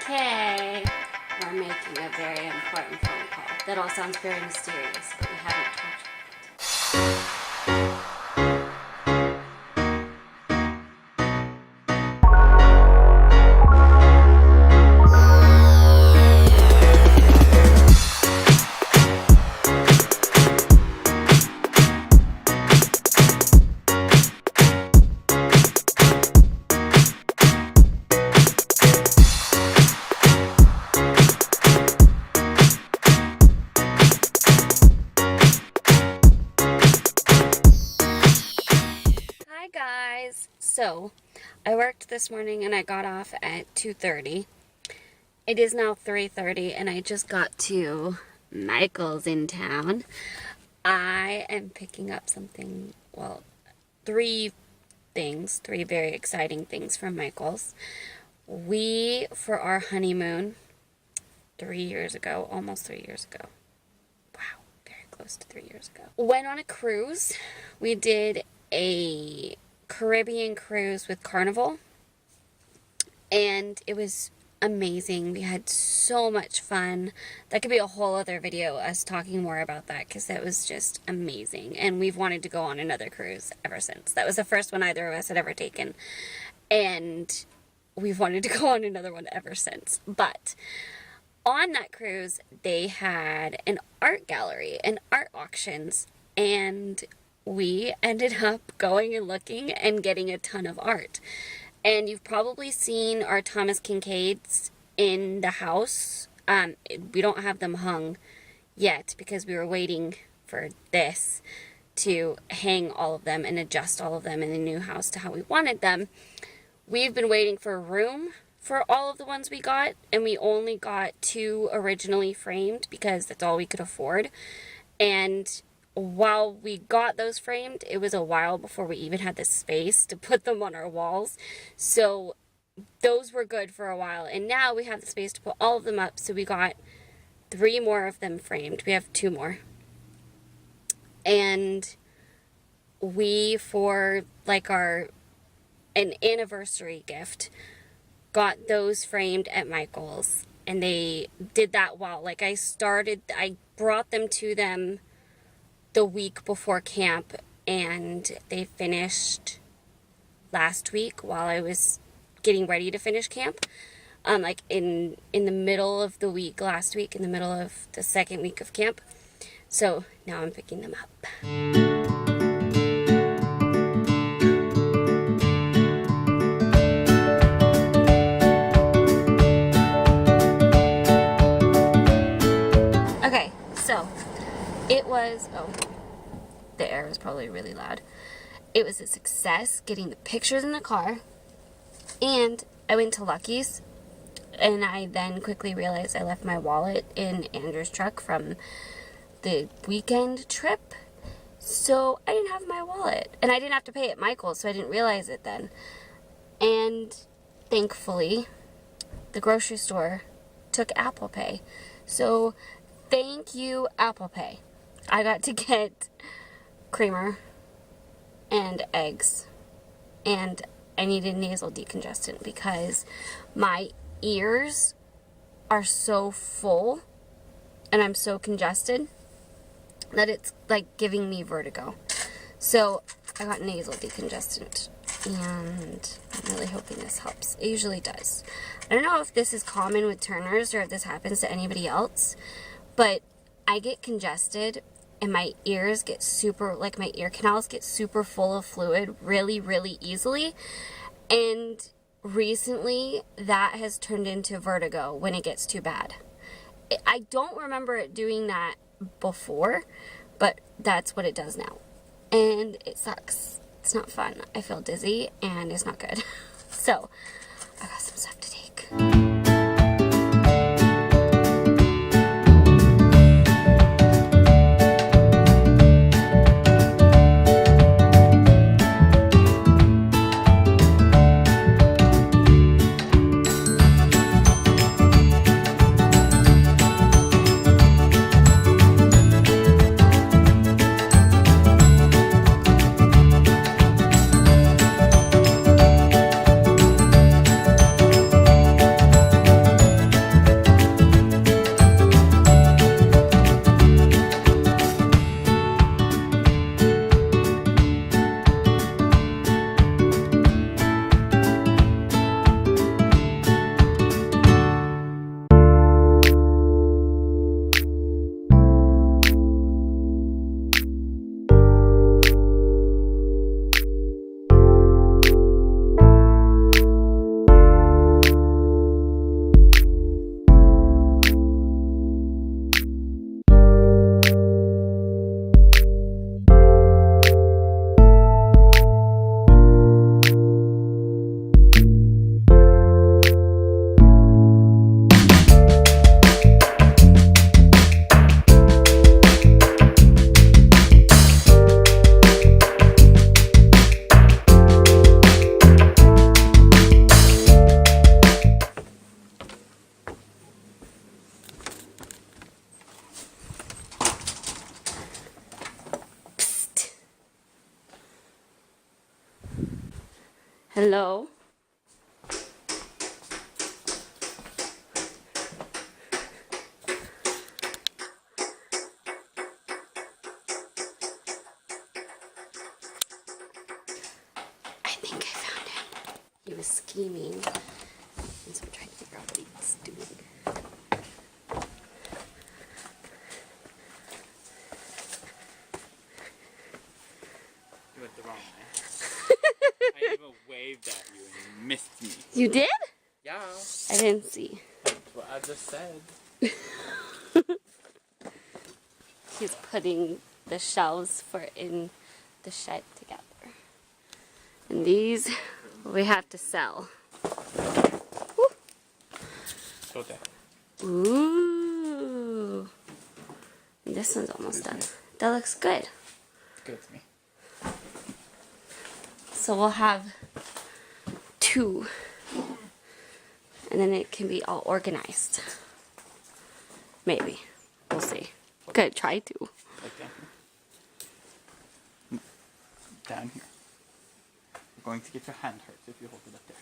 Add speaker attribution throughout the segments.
Speaker 1: Okay, we're making a very important phone call. That all sounds very mysterious, but we haven't told you. So, I worked this morning and I got off at 2:30. It is now 3:30 and I just got to Michael's in town. I am picking up something, well, three very exciting things from Michael's. We, for our honeymoon, 3 years ago, almost 3 years ago. Wow, very close to 3 years ago. Went on a cruise. We did a Caribbean cruise with Carnival, and it was amazing. We had so much fun. That could be a whole other video, us talking more about that, because that was just amazing, and we've wanted to go on another cruise ever since. That was the first one either of us had ever taken, and we've wanted to go on another one ever since. But on that cruise, they had an art gallery and art auctions, and we ended up going and looking and getting a ton of art. And you've probably seen our Thomas Kincaids in the house. We don't have them hung yet because we were waiting for this to hang all of them and adjust all of them in the new house to how we wanted them. We've been waiting for room for all of the ones we got, and we only got 2 originally framed because that's all we could afford. And while we got those framed, it was a while before we even had the space to put them on our walls. So those were good for a while. And now we have the space to put all of them up. So we got 3 more of them framed. We have 2 more. And we, for like an anniversary gift, got those framed at Michael's. And they did that while, like, I brought them to them the week before camp, and they finished last week while I was getting ready to finish camp. Like in the middle of the week last week, in the middle of the second week of camp. So now I'm picking them up. Okay, so it was, the air was probably really loud. It was a success getting the pictures in the car, and I went to Lucky's, and I then quickly realized I left my wallet in Andrew's truck from the weekend trip, so I didn't have my wallet, and I didn't have to pay at Michael's, so I didn't realize it then. And thankfully, the grocery store took Apple Pay, so thank you, Apple Pay. I got to get creamer and eggs, and I needed nasal decongestant because my ears are so full and I'm so congested that it's like giving me vertigo. So I got nasal decongestant, and I'm really hoping this helps. It usually does. I don't know if this is common with Turners or if this happens to anybody else, but I get congested and my ears get like my ear canals get super full of fluid really, really easily. And recently that has turned into vertigo when it gets too bad. I don't remember it doing that before, but that's what it does now. And it sucks. It's not fun. I feel dizzy and it's not good. So I got some stuff to take. Hello? I think I found him. He was scheming, and so I'm trying to figure out what he's doing.
Speaker 2: You went the wrong way. I even waved at you and you missed me.
Speaker 1: You did?
Speaker 2: Yeah.
Speaker 1: I didn't see.
Speaker 2: That's what I just said.
Speaker 1: He's putting the shelves for in the shed together. And these we have to sell. Woo.
Speaker 2: Go there.
Speaker 1: Ooh. This one's almost done. That looks good.
Speaker 2: It's good to me.
Speaker 1: So we'll have 2. And then it can be all organized. Maybe. We'll see. Good, try to.
Speaker 2: Like down here. Down here. You're going to get your hand hurt if you hold it up there.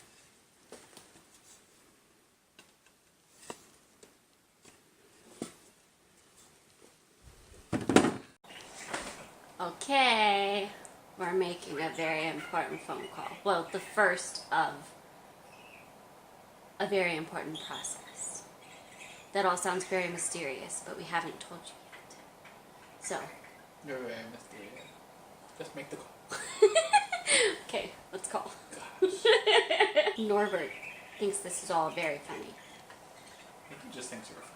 Speaker 1: Okay. We're making a very important phone call. Well, the first of a very important process. That all sounds very mysterious, but we haven't told you yet. So.
Speaker 2: You're very mysterious. Just make the call.
Speaker 1: Okay, let's call. Norbert thinks this is all very funny.
Speaker 2: I think he just thinks you're funny.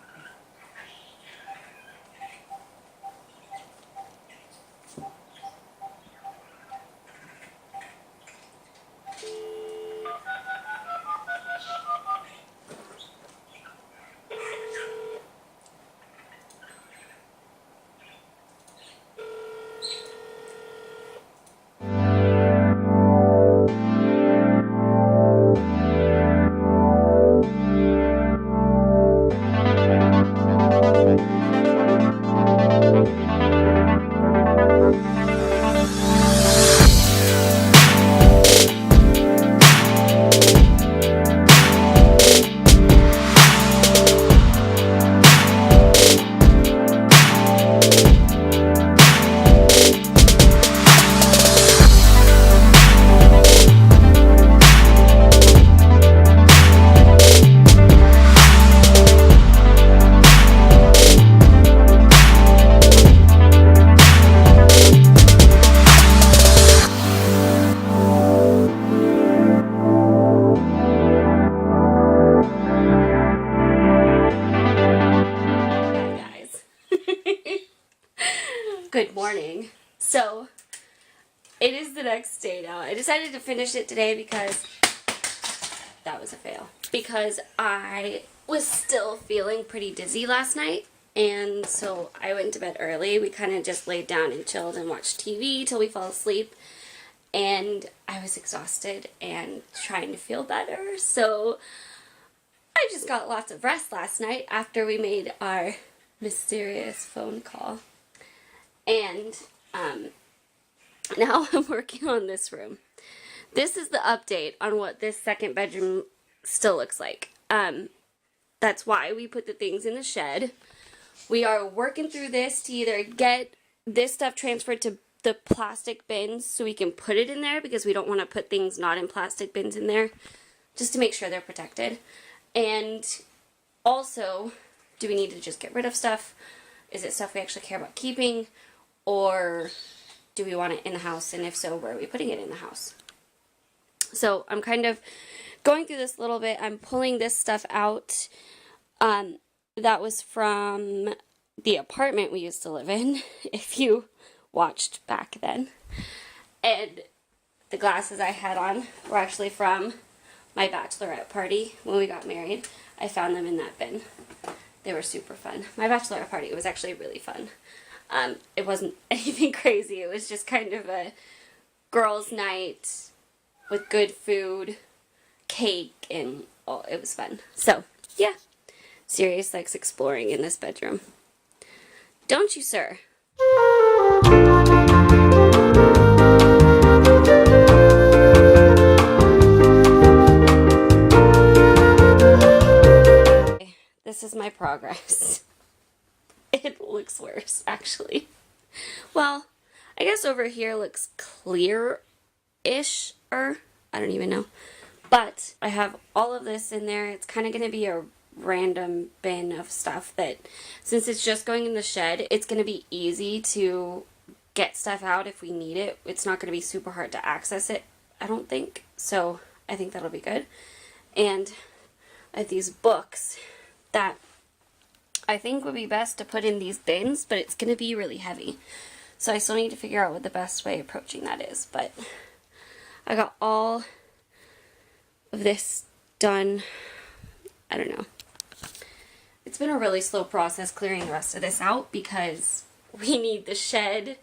Speaker 1: Good morning. So, it is the next day now. I decided to finish it today because that was a fail. Because I was still feeling pretty dizzy last night. And so I went to bed early. We kind of just laid down and chilled and watched TV till we fell asleep. And I was exhausted and trying to feel better. So I just got lots of rest last night after we made our mysterious phone call. And now I'm working on this room. This is the update on what this second bedroom still looks like. That's why we put the things in the shed. We are working through this to either get this stuff transferred to the plastic bins so we can put it in there, because we don't want to put things not in plastic bins in there, just to make sure they're protected. And also, do we need to just get rid of stuff? Is it stuff we actually care about keeping? Or do we want it in the house? And if so, where are we putting it in the house? So I'm kind of going through this a little bit. I'm pulling this stuff out. That was from the apartment we used to live in, if you watched back then. And the glasses I had on were actually from my bachelorette party when we got married. I found them in that bin. They were super fun. My bachelorette party was actually really fun. It wasn't anything crazy. It was just kind of a girls' night with good food, cake, and oh, it was fun. So, yeah. Sirius likes exploring in this bedroom. Don't you, sir? this is my progress. It looks worse, actually. Well, I guess over here looks clear-ish, or I don't even know. But I have all of this in there. It's kind of going to be a random bin of stuff that, since it's just going in the shed, it's going to be easy to get stuff out if we need it. It's not going to be super hard to access it, I don't think. So I think that'll be good. And I have these books that I think would be best to put in these bins, but it's going to be really heavy. So I still need to figure out what the best way of approaching that is. But I got all of this done. I don't know. It's been a really slow process clearing the rest of this out because we need the shed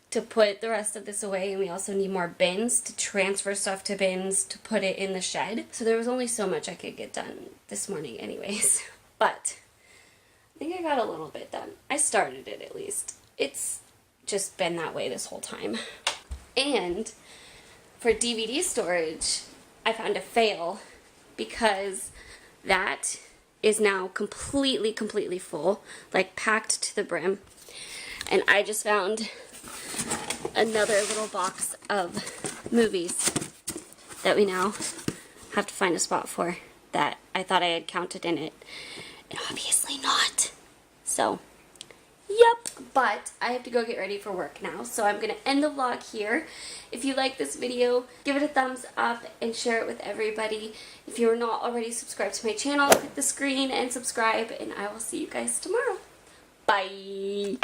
Speaker 1: to put the rest of this away, and we also need more bins to transfer stuff to bins to put it in the shed. So there was only so much I could get done this morning anyways. But I think I got a little bit done. I started it at least. It's just been that way this whole time. And for DVD storage, I found a fail because that is now completely full, like packed to the brim. And I just found another little box of movies that we now have to find a spot for that I thought I had counted in it, and obviously not. So, yep, but I have to go get ready for work now, so I'm going to end the vlog here. If you like this video, give it a thumbs up and share it with everybody. If you are not already subscribed to my channel, hit the screen and subscribe, and I will see you guys tomorrow. Bye!